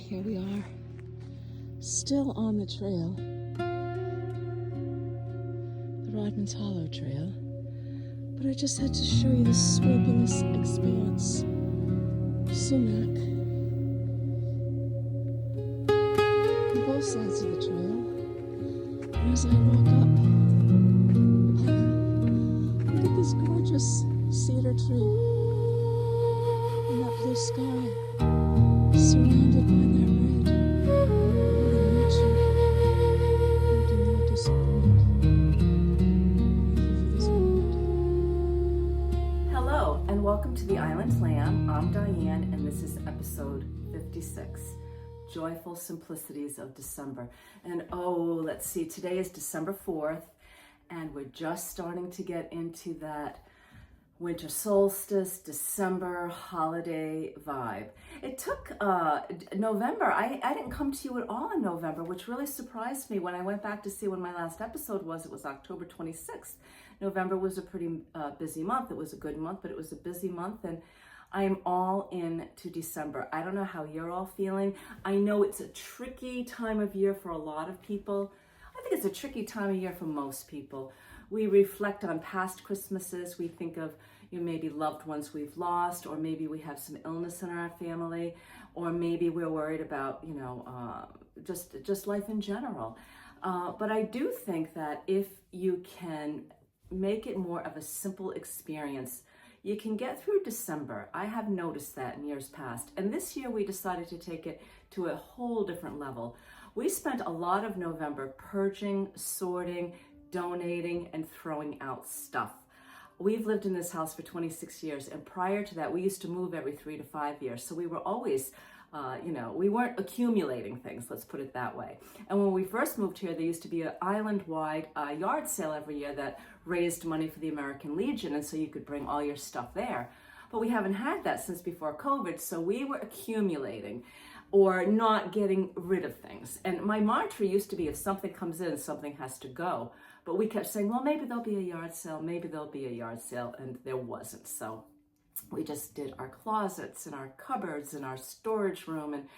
here we are, still on the trail, the Rodman's Hollow Trail, but I just had to show you this sweeping expanse, sumac, on both sides of the trail. And as I walk up, look at this gorgeous cedar tree and that blue sky, surrounded by that red. What a nature. I do not disappoint. Thank you for this moment. Hello, and welcome to the Island Lamb. I'm Diane, and this is episode 56, Joyful Simplicities of December. And let's see, today is December 4th, and we're just starting to get into that winter solstice, December holiday vibe. It took November. I didn't come to you at all in November, which really surprised me. When I went back to see when my last episode was, it was October 26th. November was a pretty busy month. It was a good month, but it was a busy month, and I am all in to December. I don't know how you're all feeling. I know it's a tricky time of year for a lot of people. I think it's a tricky time of year for most people. We reflect on past Christmases. We think of maybe loved ones we've lost, or maybe we have some illness in our family, or maybe we're worried about just life in general. But I do think that if you can make it more of a simple experience, you can get through December. I have noticed that in years past. And this year we decided to take it to a whole different level. We spent a lot of November purging, sorting, donating, and throwing out stuff. We've lived in this house for 26 years, and prior to that, we used to move every 3 to 5 years. So we were always, we weren't accumulating things, let's put it that way. And when we first moved here, there used to be an island-wide yard sale every year that raised money for the American Legion, and so you could bring all your stuff there. But we haven't had that since before COVID, so we were accumulating or not getting rid of things. And my mantra used to be, if something comes in, something has to go. But we kept saying, well, maybe there'll be a yard sale, maybe there'll be a yard sale, and there wasn't. So we just did our closets and our cupboards and our storage room, and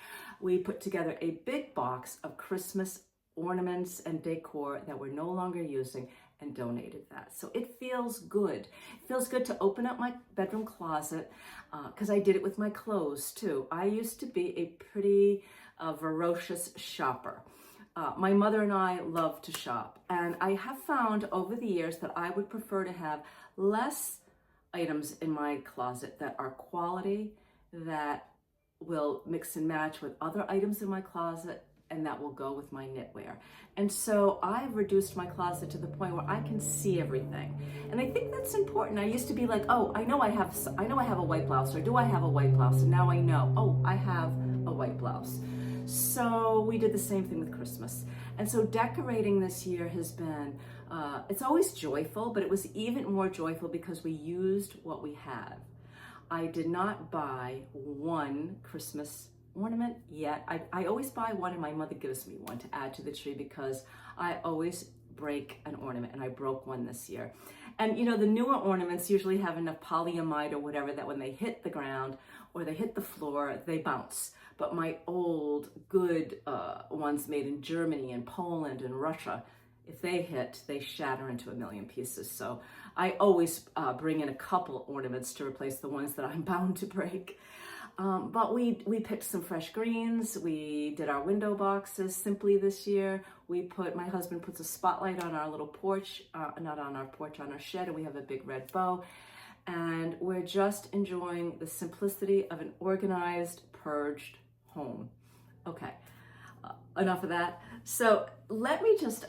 we put together a big box of Christmas ornaments and decor that we're no longer using and donated that. So it feels good. It feels good to open up my bedroom closet, because I did it with my clothes too. I used to be a pretty voracious shopper. My mother and I love to shop, and I have found over the years that I would prefer to have less items in my closet that are quality, that will mix and match with other items in my closet, and that will go with my knitwear. And so I've reduced my closet to the point where I can see everything. And I think that's important. I used to be like, oh, I know I have a white blouse, or do I have a white blouse? And now I know, oh, I have a white blouse. So we did the same thing with Christmas. And so decorating this year has been, it's always joyful, but it was even more joyful because we used what we have. I did not buy one Christmas ornament yet. I always buy one, and my mother gives me one to add to the tree because I always break an ornament, and I broke one this year. And the newer ornaments usually have enough polyamide or whatever that when they hit the ground or they hit the floor, they bounce. But my old good ones made in Germany and Poland and Russia, if they hit, they shatter into a million pieces. So I always bring in a couple ornaments to replace the ones that I'm bound to break. But we picked some fresh greens. We did our window boxes simply this year. My husband puts a spotlight on our little porch, not on our porch, on our shed, and we have a big red bow. And we're just enjoying the simplicity of an organized, purged home. Okay, enough of that. So let me just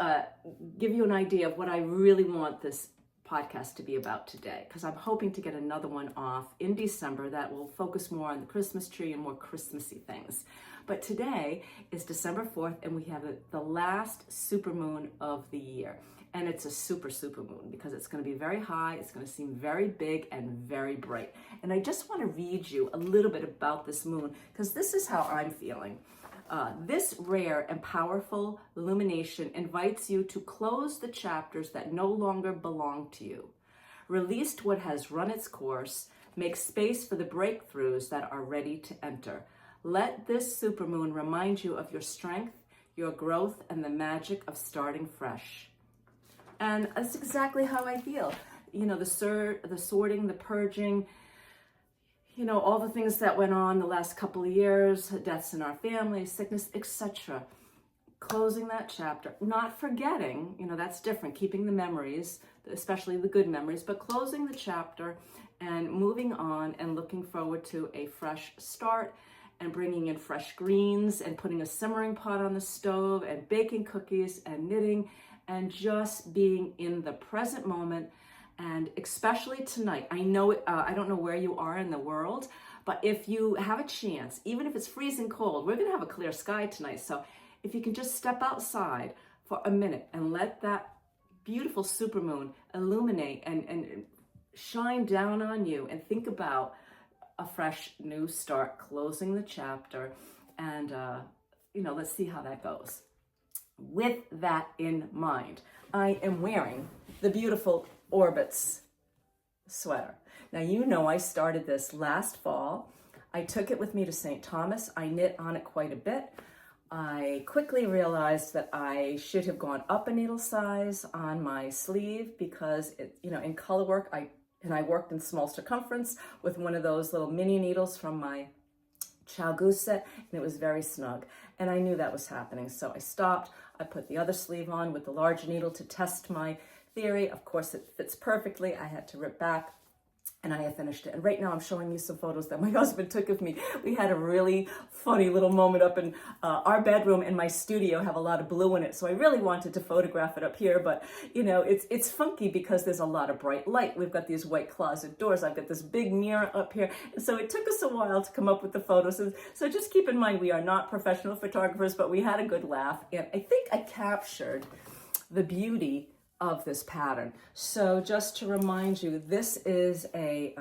give you an idea of what I really want this podcast to be about today, because I'm hoping to get another one off in December that will focus more on the Christmas tree and more Christmassy things. But today is December 4th, and we have the last supermoon of the year. And it's a super moon because it's going to be very high, it's going to seem very big and very bright. And I just want to read you a little bit about this moon, because this is how I'm feeling. This rare and powerful illumination invites you to close the chapters that no longer belong to you. Release what has run its course. Make space for the breakthroughs that are ready to enter. Let this supermoon remind you of your strength, your growth, and the magic of starting fresh. And that's exactly how I feel. You know, the sorting, the purging, you know, all the things that went on the last couple of years, deaths in our family, sickness, etc. Closing that chapter, not forgetting, you know, that's different, keeping the memories, especially the good memories, but closing the chapter and moving on and looking forward to a fresh start and bringing in fresh greens and putting a simmering pot on the stove and baking cookies and knitting and just being in the present moment. And especially tonight, I know, I don't know where you are in the world, but if you have a chance, even if it's freezing cold, we're gonna have a clear sky tonight. So if you can just step outside for a minute and let that beautiful supermoon illuminate and shine down on you and think about a fresh new start, closing the chapter, and you know, let's see how that goes. With that in mind, I am wearing the beautiful Orbits sweater. Now, you know, I started this last fall. I took it with me to St. Thomas. I knit on it quite a bit. I quickly realized that I should have gone up a needle size on my sleeve because it, you know, in color work, I worked in small circumference with one of those little mini needles from my Chow Goose set, and it was very snug. And I knew that was happening. So I stopped. I put the other sleeve on with the large needle to test my theory. Of course, it fits perfectly. I had to rip back, and I have finished it. And right now I'm showing you some photos that my husband took of me. We had a really funny little moment up in our bedroom, and my studio have a lot of blue in it. So I really wanted to photograph it up here, but you know, it's funky because there's a lot of bright light. We've got these white closet doors. I've got this big mirror up here. And so it took us a while to come up with the photos. And so just keep in mind, we are not professional photographers, but we had a good laugh. And I think I captured the beauty of this pattern. So just to remind you, this is a,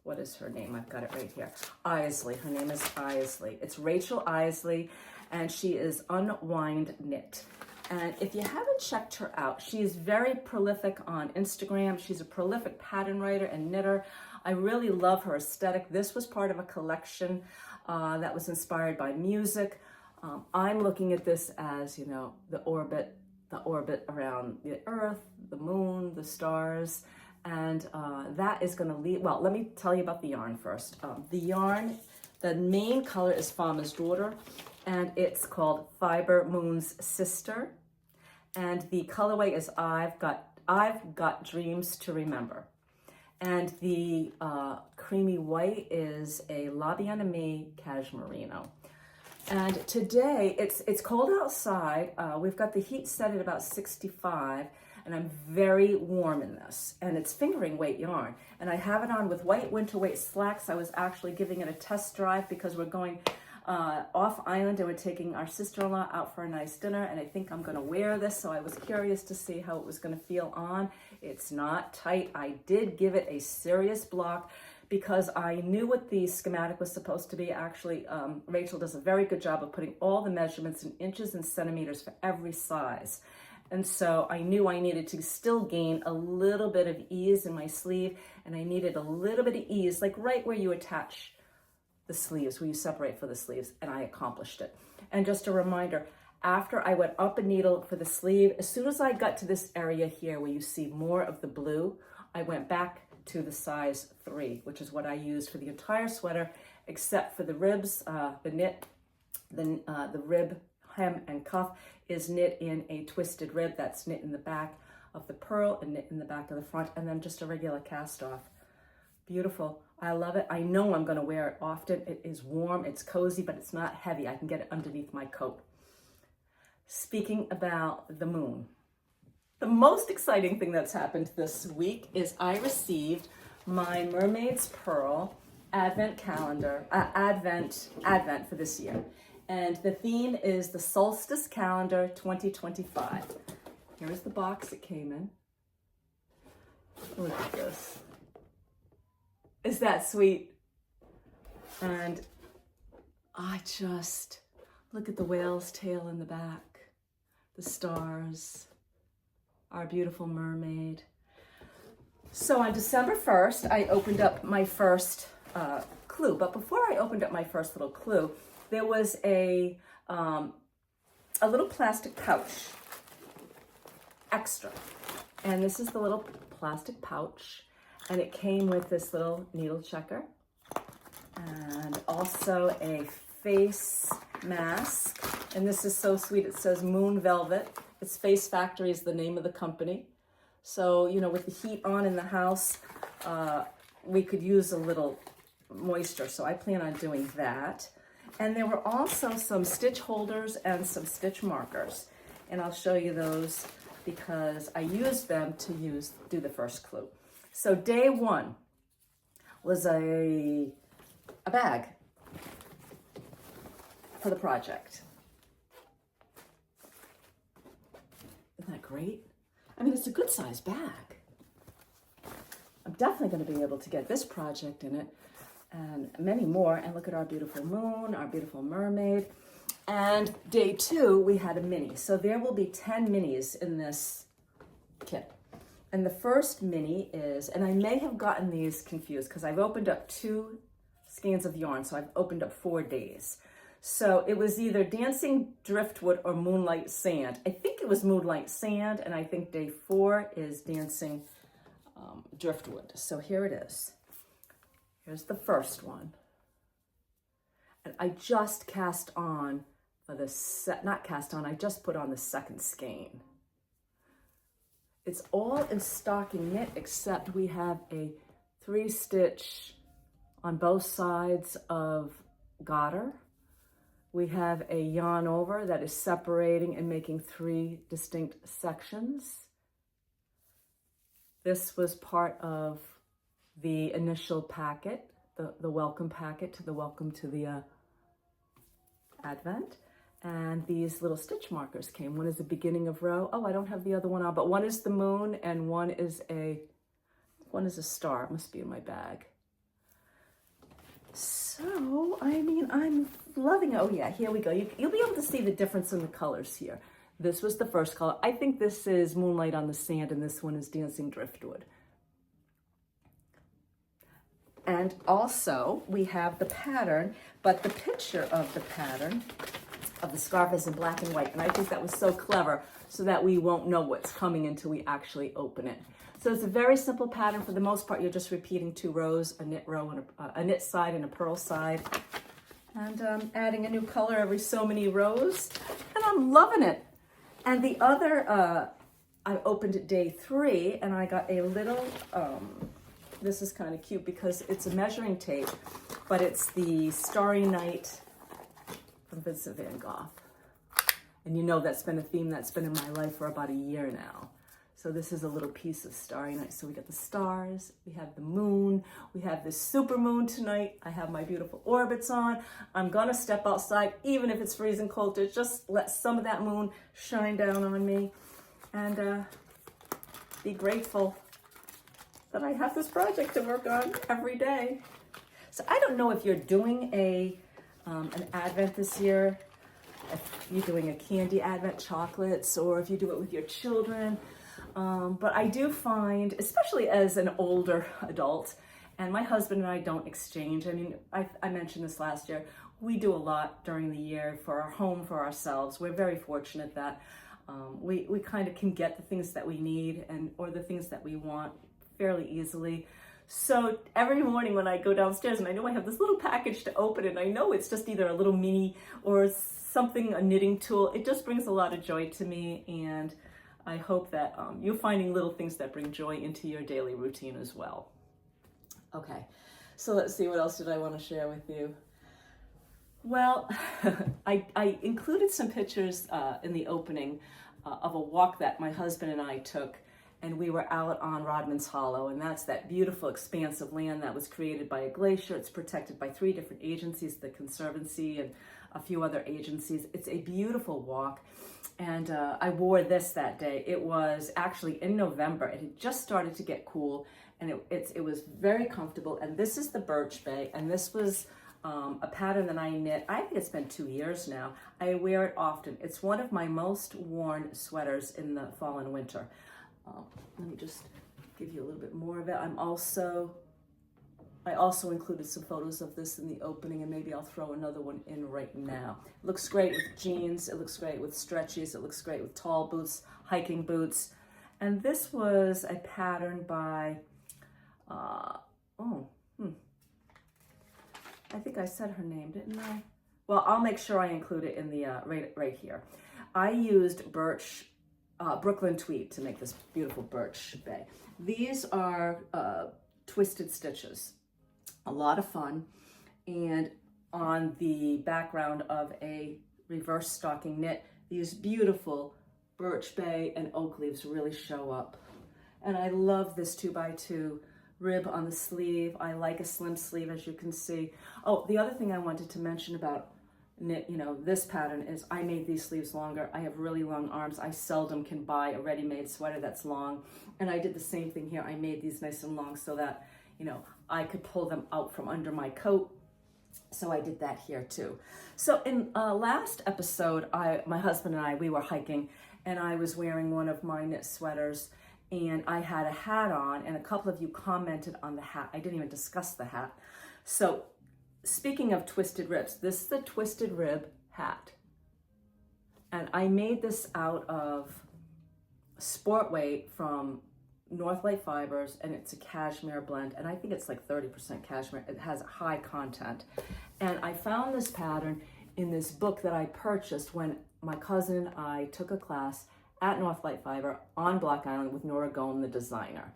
what is her name? I've got it right here. Illsley. Her name is Illsley. It's Rachael Illsley, and she is Unwind Knit. And if you haven't checked her out, she is very prolific on Instagram. She's a prolific pattern writer and knitter. I really love her aesthetic. This was part of a collection that was inspired by music. I'm looking at this as, you know, the orbit around the earth, the moon, the stars, and that is going to lead, well, let me tell you about the yarn first. The yarn, the main color is Farmer's Daughter, and it's called Fiber Moon's Sister, and the colorway is I've got Dreams to Remember, and the creamy white is a La Bien Aimée Cashmerino. And today, it's cold outside. We've got the heat set at about 65, and I'm very warm in this. And it's fingering weight yarn. And I have it on with white winter weight slacks. I was actually giving it a test drive because we're going off island and we're taking our sister-in-law out for a nice dinner. And I think I'm gonna wear this, so I was curious to see how it was gonna feel on. It's not tight. I did give it a serious block, because I knew what the schematic was supposed to be. Actually, Rachael does a very good job of putting all the measurements in inches and centimeters for every size. And so I knew I needed to still gain a little bit of ease in my sleeve, and I needed a little bit of ease, like right where you attach the sleeves, where you separate for the sleeves, and I accomplished it. And just a reminder, after I went up a needle for the sleeve, as soon as I got to this area here where you see more of the blue, I went back to the size 3, which is what I used for the entire sweater, except for the ribs. The rib, hem, and cuff is knit in a twisted rib that's knit in the back of the purl and knit in the back of the front, and then just a regular cast off. Beautiful. I love it. I know I'm going to wear it often. It is warm, it's cozy, but it's not heavy. I can get it underneath my coat. Speaking about the moon, the most exciting thing that's happened this week is I received my Mermaids Purl Advent calendar, Advent for this year. And the theme is the Solstice Calendar 2025. Here is the box it came in. Look at this. Is that sweet? And I just, look at the whale's tail in the back, the stars, our beautiful mermaid. So on December 1st, I opened up my first clue. But before I opened up my first little clue, there was a little plastic pouch, extra. And this is the little plastic pouch. And it came with this little needle checker and also a face mask. And this is so sweet. It says Moon Velvet. It's Face Factory is the name of the company. So, you know, with the heat on in the house, we could use a little moisture. So I plan on doing that. And there were also some stitch holders and some stitch markers. And I'll show you those because I used them to do the first clue. So day one was a bag for the project. Isn't that great? I mean, it's a good size bag. I'm definitely going to be able to get this project in it and many more. And look at our beautiful moon, our beautiful mermaid. And day two, we had a mini. So there will be 10 minis in this kit. And the first mini is, and I may have gotten these confused because I've opened up 2 skeins of yarn. So I've opened up 4 days. So it was either Dancing Driftwood or Moonlight Sand. I think it was Moonlight Sand, and I think day 4 is Dancing Driftwood. So here it is. Here's the first one. And I just cast on for the I just put on the second skein. It's all in stocking knit, except we have a 3-stitch on both sides of garter. We have a yarn over that is separating and making 3 distinct sections. This was part of the initial packet, the welcome packet to the Welcome to the Advent. And these little stitch markers came. One is the beginning of row. Oh, I don't have the other one on, but one is the moon and one is a star. It must be in my bag. So, I mean, I'm loving it. Oh yeah, here we go. You'll be able to see the difference in the colors here. This was the first color. I think this is Moonlight on the Sand and this one is Dancing Driftwood. And also we have the pattern, but the picture of the pattern of the scarf is in black and white. And I think that was so clever so that we won't know what's coming until we actually open it. So it's a very simple pattern. For the most part, you're just repeating 2 rows, a knit row and a knit side and a purl side. And adding a new color every so many rows. And I'm loving it. And the other, I opened it day 3 and I got a little, this is kind of cute because it's a measuring tape, but it's the Starry Night from Vincent van Gogh. And you know that's been a theme that's been in my life for about a year now. So this is a little piece of Starry Night. So we got the stars, we have the moon, we have this super moon tonight. I have my beautiful orbits on. I'm gonna step outside, even if it's freezing cold, to just let some of that moon shine down on me and be grateful that I have this project to work on every day. So I don't know if you're doing an Advent this year, if you're doing a candy Advent, chocolates, or if you do it with your children. But I do find, especially as an older adult, and my husband and I don't exchange. I mean, I mentioned this last year. We do a lot during the year for our home, for ourselves. We're very fortunate that we kind of can get the things that we need or the things that we want fairly easily. So every morning when I go downstairs and I know I have this little package to open and I know it's just either a little mini or something, a knitting tool, it just brings a lot of joy to me. And I hope that you're finding little things that bring joy into your daily routine as well. Okay, so let's see, what else did I want to share with you? Well, I included some pictures in the opening of a walk that my husband and I took, and we were out on Rodman's Hollow, and that's that beautiful expanse of land that was created by a glacier. It's protected by 3 different agencies, the Conservancy and a few other agencies. It's a beautiful walk. And I wore this that day. It was actually in November. It had just started to get cool, and it was very comfortable. And this is the Birch Bay, and this was a pattern that I knit. I think it's been 2 years now. I wear it often. It's one of my most worn sweaters in the fall and winter. Let me just give you a little bit more of it. I'm also I also included some photos of this in the opening, and maybe I'll throw another one in right now. It looks great with jeans, it looks great with stretchies, it looks great with tall boots, hiking boots. And this was a pattern by, I think I said her name, didn't I? Well, I'll make sure I include it in the, right here. I used Brooklyn tweed to make this beautiful birch bay. These are twisted stitches. A lot of fun, and on the background of a reverse stocking knit, these beautiful birch bay and oak leaves really show up. And I love this 2x2 rib on the sleeve. I like a slim sleeve, as you can see. Oh, the other thing I wanted to mention about knit, this pattern is I made these sleeves longer. I have really long arms. I seldom can buy a ready-made sweater that's long. And I did the same thing here. I made these nice and long so that, I could pull them out from under my coat. So I did that here too. So in last episode, my husband and I, we were hiking, and I was wearing one of my knit sweaters, and I had a hat on, and a couple of you commented on the hat. I didn't even discuss the hat. So speaking of twisted ribs, this is the twisted rib hat. And I made this out of sport weight from North Light Fibers, and it's a cashmere blend, and I think it's like 30% cashmere. It has high content. And I found this pattern in this book that I purchased when my cousin and I took a class at North Light Fiber on Block Island with Nora Goen, the designer.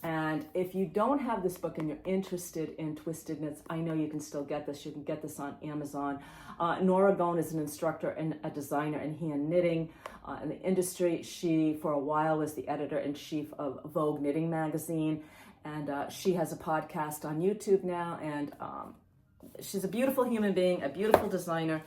And if you don't have this book and you're interested in twisted knits, I know you can still get this. You can get this on Amazon. Nora Goen is an instructor and a designer in hand knitting in the industry. She, for a while, was the editor-in-chief of Vogue Knitting magazine. And she has a podcast on YouTube now. And she's a beautiful human being, a beautiful designer.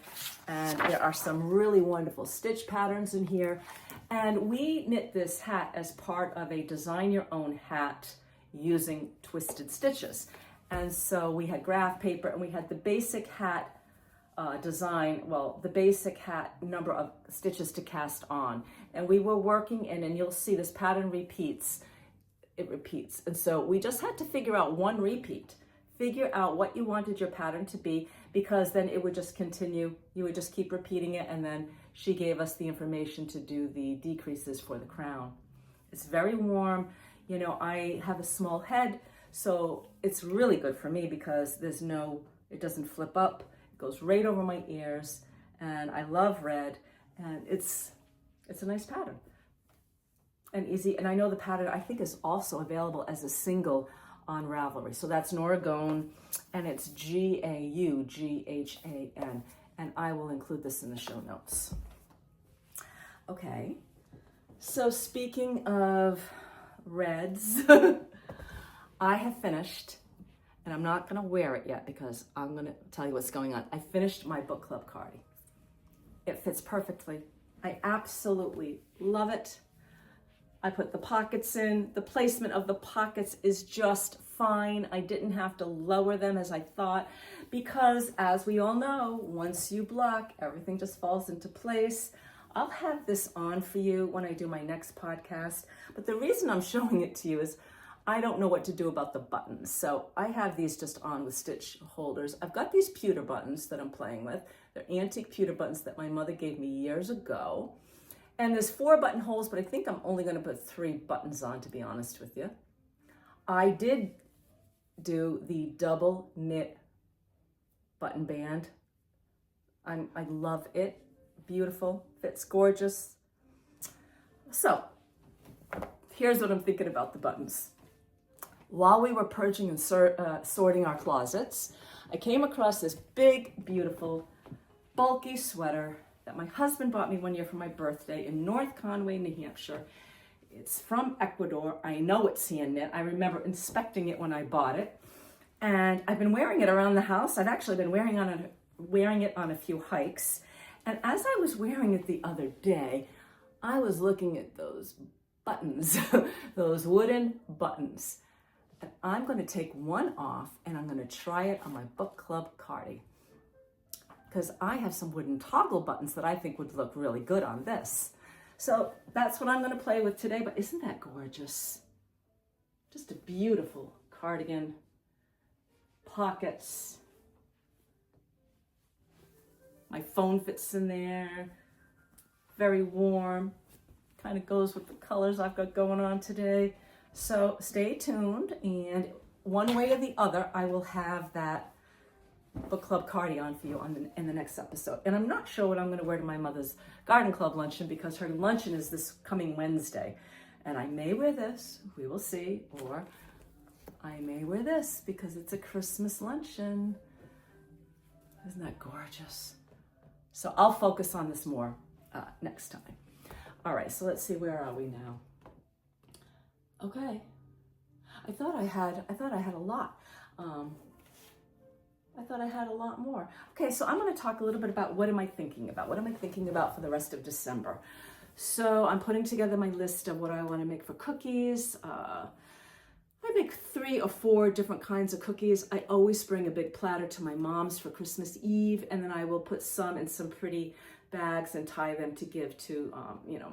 And there are some really wonderful stitch patterns in here. And we knit this hat as part of a design your own hat using twisted stitches. And so we had graph paper, and we had the basic hat design, the basic hat number of stitches to cast on. And we were working in, and you'll see this pattern repeats. It repeats. And so we just had to figure out one repeat. Figure out what you wanted your pattern to be, because then it would just continue. You would just keep repeating it, and then she gave us the information to do the decreases for the crown. It's very warm. I have a small head, so it's really good for me because it doesn't flip up. It goes right over my ears, and I love red, and it's a nice pattern and easy. And I know the pattern, I think, is also available as a single on Ravelry. So that's Nora Goen, and it's Gaughan, and I will include this in the show notes. Okay, so speaking of reds, I have finished, and I'm not gonna wear it yet because I'm gonna tell you what's going on. I finished my book club cardi. It fits perfectly. I absolutely love it. I put the pockets in. The placement of the pockets is just fine. I didn't have to lower them as I thought, because as we all know, once you block, everything just falls into place. I'll have this on for you when I do my next podcast, but the reason I'm showing it to you is I don't know what to do about the buttons. So I have these just on with stitch holders. I've got these pewter buttons that I'm playing with. They're antique pewter buttons that my mother gave me years ago. And there's 4 button holes, but I think I'm only gonna put 3 buttons on, to be honest with you. I did do the double knit button band. I love it. Beautiful, fits gorgeous. So here's what I'm thinking about the buttons. While we were purging and sorting our closets, I came across this big, beautiful, bulky sweater that my husband bought me one year for my birthday in North Conway, New Hampshire. It's from Ecuador. I know it's hand knit. I remember inspecting it when I bought it. And I've been wearing it around the house. I've actually been wearing it on a few hikes. And as I was wearing it the other day, I was looking at those buttons, those wooden buttons. And I'm going to take one off, and I'm going to try it on my book club cardi, because I have some wooden toggle buttons that I think would look really good on this. So that's what I'm going to play with today. But isn't that gorgeous? Just a beautiful cardigan. pockets. My phone fits in there. Very warm. Kind of goes with the colors I've got going on today. So stay tuned, and one way or the other, I will have that book club cardi on for you in the next episode. And I'm not sure what I'm going to wear to my mother's garden club luncheon, because her luncheon is this coming Wednesday. And I may wear this, we will see, or I may wear this because it's a Christmas luncheon. Isn't that gorgeous? So I'll focus on this more next time. All right, so let's see, where are we now? Okay, I thought I had a lot. I thought I had a lot more. Okay, so I'm going to talk a little bit about what am I thinking about? What am I thinking about for the rest of December? So I'm putting together my list of what I want to make for cookies. I make 3 or 4 different kinds of cookies. I always bring a big platter to my mom's for Christmas Eve, and then I will put some in some pretty bags and tie them to give to,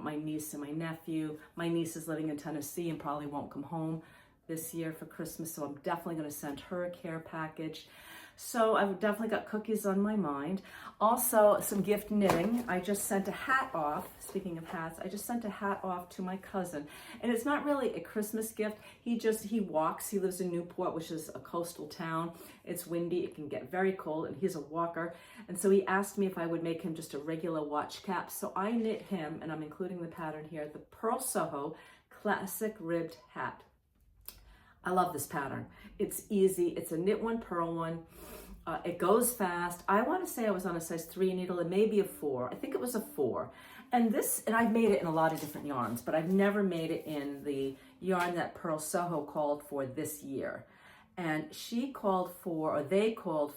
my niece and my nephew. My niece is living in Tennessee and probably won't come home this year for Christmas, so I'm definitely going to send her a care package. So I've definitely got cookies on my mind. Also, some gift knitting. I just sent a hat off. Speaking of hats, I just sent a hat off to my cousin. And it's not really a Christmas gift. He walks. He lives in Newport, which is a coastal town. It's windy. It can get very cold, and he's a walker. And so he asked me if I would make him just a regular watch cap. So I knit him, and I'm including the pattern here, the Purl Soho Classic Ribbed Hat. I love this pattern. It's easy. It's a knit one, purl one. It goes fast. I want to say I was on a size 3 needle and maybe a 4. I think it was a 4. And I've made it in a lot of different yarns, but I've never made it in the yarn that Purl Soho called for this year. And they called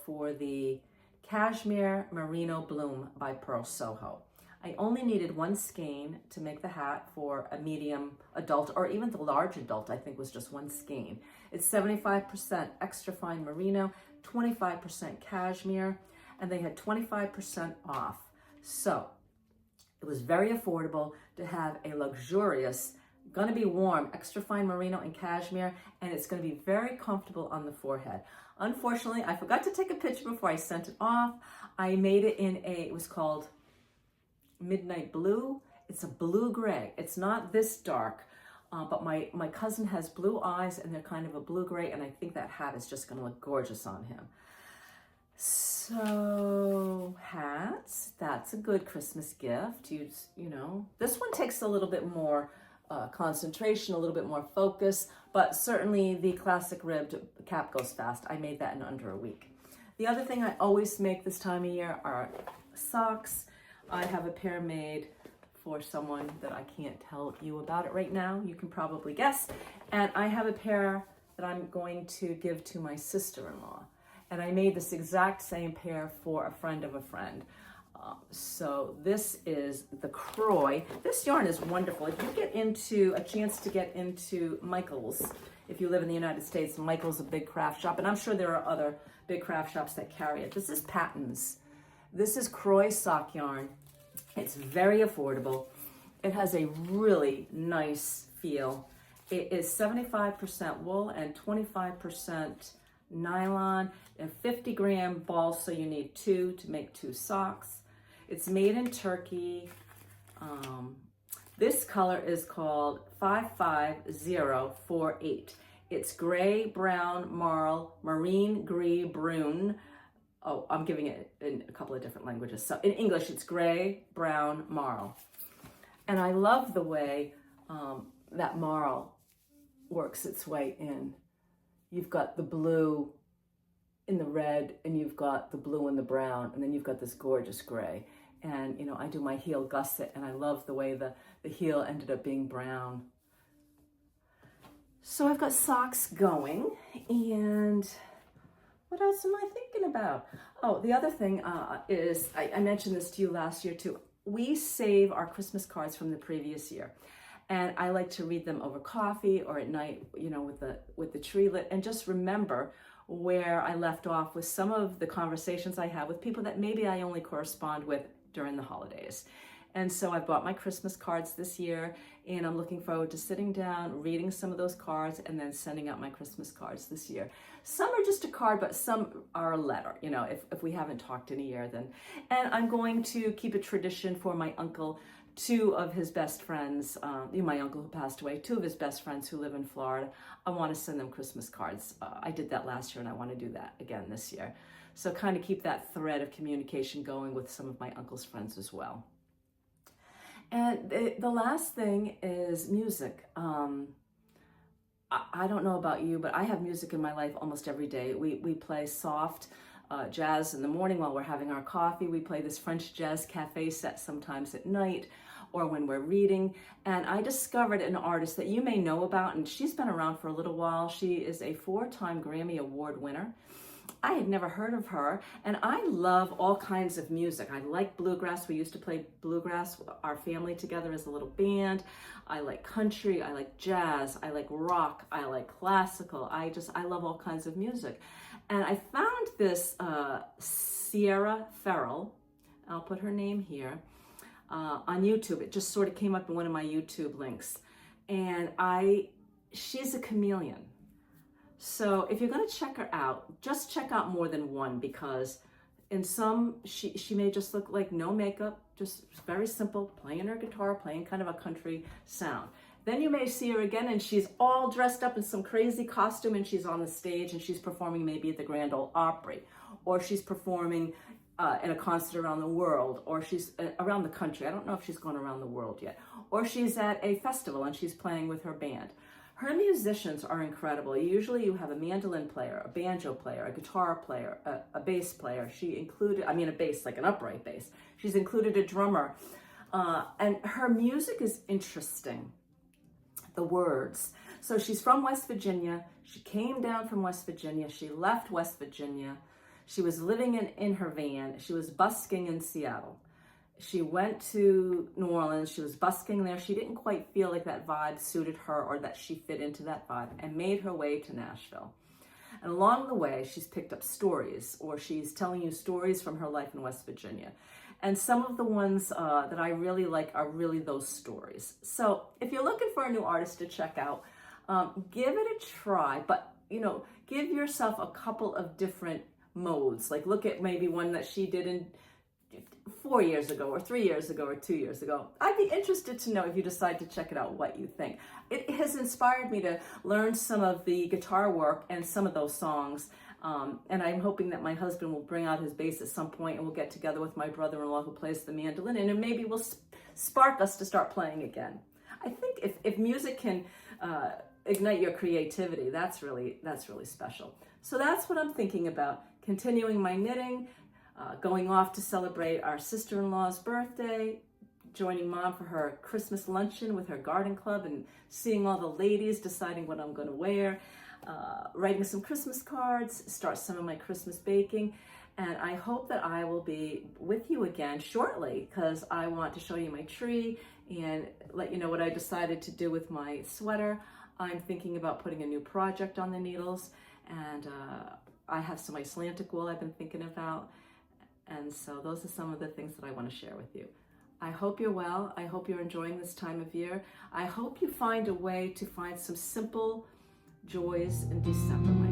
for the Cashmere Merino Bloom by Purl Soho. I only needed 1 skein to make the hat for a medium adult, or even the large adult, I think was just 1 skein. It's 75% extra fine merino, 25% cashmere, and they had 25% off. So it was very affordable to have a luxurious, gonna be warm, extra fine merino and cashmere, and it's gonna be very comfortable on the forehead. Unfortunately, I forgot to take a picture before I sent it off. I made it in it was called Midnight Blue. It's a blue gray. It's not this dark, but my cousin has blue eyes, and they're kind of a blue gray, and I think that hat is just going to look gorgeous on him. So hats, that's a good Christmas gift. This one takes a little bit more concentration, a little bit more focus, but certainly the classic ribbed cap goes fast. I made that in under a week. The other thing I always make this time of year are socks. I have a pair made for someone that I can't tell you about it right now. You can probably guess. And I have a pair that I'm going to give to my sister-in-law. And I made this exact same pair for a friend of a friend. So this is the Croy. This yarn is wonderful. If you get into a chance to get into Michael's, if you live in the United States, Michael's a big craft shop, and I'm sure there are other big craft shops that carry it. This is Patton's. This is Croy sock yarn. It's very affordable. It has a really nice feel. It is 75% wool and 25% nylon, and 50-gram balls, so you need 2 to make 2 socks. It's made in Turkey. This color is called 55048. It's gray, brown, marl, marine, gris, brune. Oh, I'm giving it in a couple of different languages. So in English, it's gray, brown, marl. And I love the way that marl works its way in. You've got the blue in the red, and you've got the blue in the brown, and then you've got this gorgeous gray. And, I do my heel gusset, and I love the way the heel ended up being brown. So I've got socks going, and what else am I thinking about? Oh, the other thing is, I mentioned this to you last year too. We save our Christmas cards from the previous year. And I like to read them over coffee or at night, with the tree lit, and just remember where I left off with some of the conversations I have with people that maybe I only correspond with during the holidays. And so I bought my Christmas cards this year, and I'm looking forward to sitting down, reading some of those cards, and then sending out my Christmas cards this year. Some are just a card, but some are a letter, you know, if we haven't talked in a year then. And I'm going to keep a tradition for my uncle. Two of his best friends, my uncle who passed away, two of his best friends who live in Florida, I want to send them Christmas cards. I did that last year and I want to do that again this year. So kind of keep that thread of communication going with some of my uncle's friends as well. And the last thing is music. I don't know about you, but I have music in my life almost every day. We play soft jazz in the morning while we're having our coffee. We play this French jazz cafe set sometimes at night or when we're reading. And I discovered an artist that you may know about, and she's been around for a little while. She is a 4-time Grammy Award winner. I had never heard of her, and I love all kinds of music. I like bluegrass. We used to play bluegrass, our family together as a little band. I like country, I like jazz, I like rock, I like classical. I love all kinds of music. And I found this Sierra Farrell, I'll put her name here, on YouTube. It just sort of came up in one of my YouTube links. And she's a chameleon. So if you're going to check her out, just check out more than one, because in some, she may just look like no makeup, just very simple, playing her guitar, playing kind of a country sound. Then you may see her again and she's all dressed up in some crazy costume and she's on the stage and she's performing maybe at the Grand Ole Opry, or she's performing in a concert around the world, or she's around the country. I don't know if she's gone around the world yet. Or she's at a festival and she's playing with her band. Her musicians are incredible. Usually you have a mandolin player, a banjo player, a guitar player, a bass player. She included, a bass, like an upright bass. She's included a drummer. And her music is interesting. The words. So she's from West Virginia. She came down from West Virginia. She left West Virginia. She was living in her van. She was busking in Seattle. She went to New Orleans. She was busking there. She didn't quite feel like that vibe suited her or that she fit into that vibe, and made her way to Nashville. And along the way, she's picked up stories, or she's telling you stories from her life in West Virginia. And some of the ones that I really like are really those stories. So if you're looking for a new artist to check out, give it a try, but give yourself a couple of different modes. Like look at maybe one that she did in 4 years ago, or 3 years ago, or 2 years ago. I'd be interested to know, if you decide to check it out, what you think. It has inspired me to learn some of the guitar work and some of those songs. And I'm hoping that my husband will bring out his bass at some point, and we'll get together with my brother-in-law who plays the mandolin, and maybe will spark us to start playing again. I think if music can ignite your creativity, that's really special. So that's what I'm thinking about, continuing my knitting, going off to celebrate our sister-in-law's birthday, joining Mom for her Christmas luncheon with her garden club, and seeing all the ladies, deciding what I'm going to wear, writing some Christmas cards, start some of my Christmas baking. And I hope that I will be with you again shortly, because I want to show you my tree and let you know what I decided to do with my sweater. I'm thinking about putting a new project on the needles, and I have some Icelandic wool I've been thinking about. And so those are some of the things that I want to share with you. I hope you're well. I hope you're enjoying this time of year. I hope you find a way to find some simple joys in December.